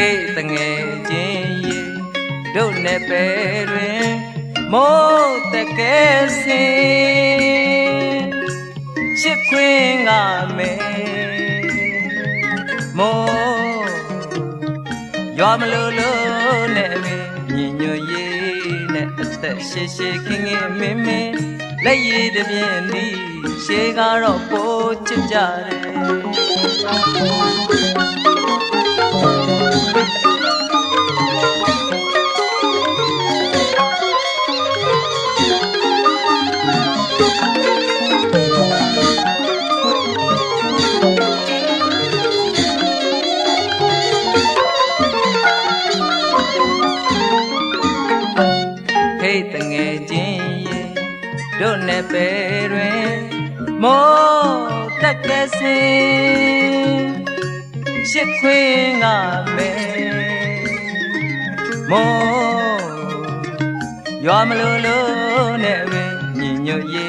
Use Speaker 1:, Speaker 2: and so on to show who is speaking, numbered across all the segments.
Speaker 1: Hey tange jinye do ne perin mo te kesi ship queen ga me mo yo ma lo ne me nyinyo ye ne atta she she king me me le yi de bien ni she ga ro po chit ja de Hey tange jinye do ne perin mo ta kesi ship queen ga me mo yo ma lo ne me nyinyo ye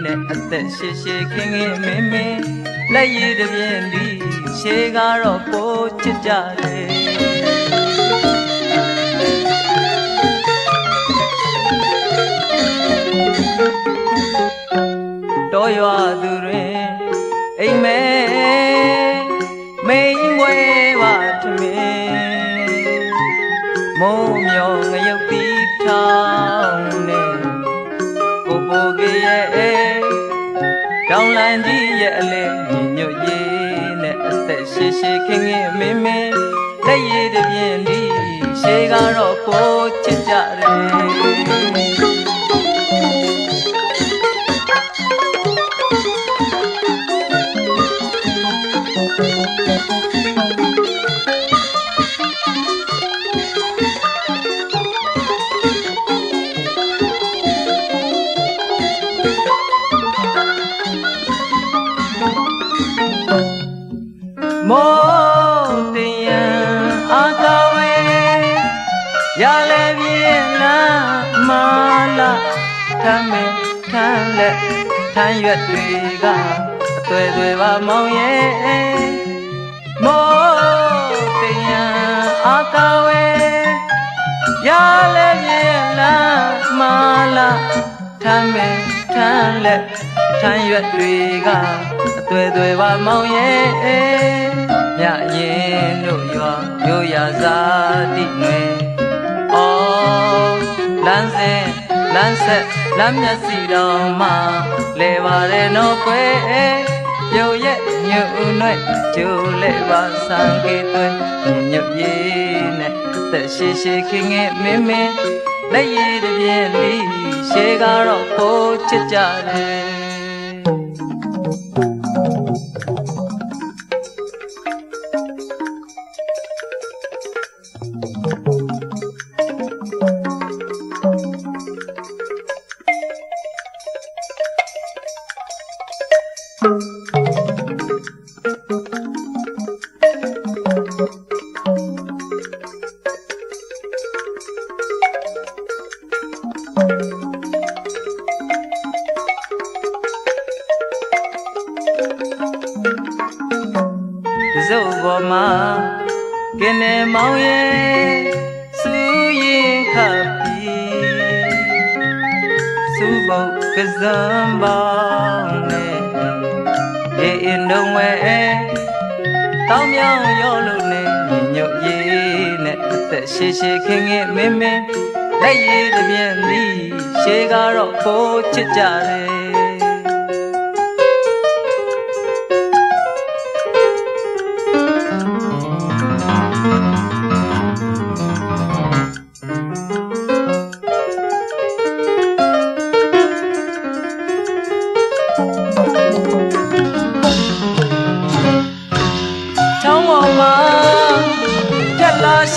Speaker 1: ne atta she she king me me la yi de bien di she ga ro po chit ja de do yo du rin ai meမိန်ဝဲပါထမင်းမုံမြောင်ငရုတ်တီထောင်းနဲ့ကိုပိုကရဲ့တောင်းလန်ကြီးရဲ့အလဲညွတ်ရည်နဲ့အသက်ရှိရှိခင်ခင်မင်းမင်းလက်ရည်တပြင်းဒီရှေးကတော့ပိုချစ်ကြတယ်မောတင်ရန်အာကာဝေရလဲပြေလာမာလာထမ်းမဲထမ်းလက်ထမ်းရွက်တွေကအသွဲသွဲပါမောင်ရဲ့မောတင်ရန်အာကာဝေရလဲပြေလာမာလာထမ်းမဲထမ်းလက်ထမ်းရွက်တွေကအသွဲသွဲပါမောင်ရဲ့မြရင်တို့ရွာရိုးရာဇာတိနွယ်အော်လမ်းစဉ်လမ်းဆက်လမ်းမျက်စီတော်မှာလဲပါတယ်နော်ကွယ်ပြုတ်ရဲ့ညွတ်နွဲ့ကျိုးလဲပါဆန်ကေးသွဲညွတ်ရည်နဲ့သက်ရှိရှိခင်ငယ်မင်းမင်းလက်ရည်တပြင်းလီရှေးကတော့ပိုချစ်ကြတယ်ဇုတ်ပေါ်မှာကင်းနေမောင်ရဲ့စူရင်ခပ်ပြီးစူဘုတ်ကစံပေါင်းနဲ့ရေအင်းလုံးဝဲတောင်းမြောင်ရောလို့နဲ့ညွတ်ရည်နဲ့အသက်ရှိရှိခင်ခင်မင်းမင်းလက်ရည်တပြင်းလီရှေးကတော့ပိုချစ်ကြတယ်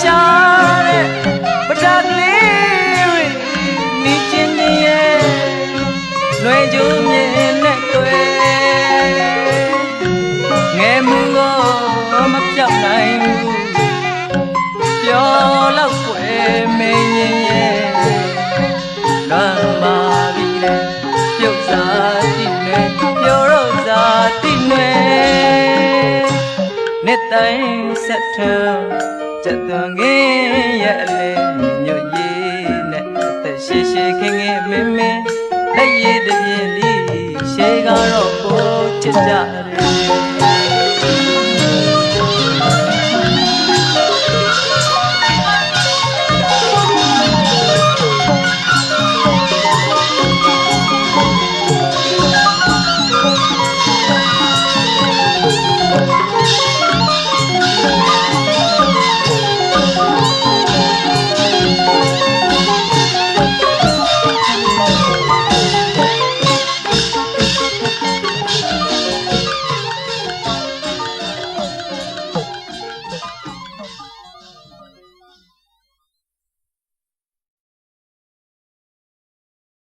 Speaker 1: ရှာတဲ့ပဒကလေးနီးချင်းရဲ့လွယ်ကျုံမြင်နဲ့တွေ့ငယ်မှုကိုမပြောက်နိုင်ဘူးပြောတော့ွယ်မင်းရဲ့လွမ်းပါပြီလေပြုတ်စားကြည့်နေပြောတော့စားတိနေနှစ်တိုင်းဆက်ထ ချက်သွန်ခင်းရဲ့အလဲညွတ်ရည်နဲ့အသက်ရှိရှိခင်ခင်မင်းမင်းလက်ရည်တပြင်းလေးရှေးကတော့ကိုချစ်ကြ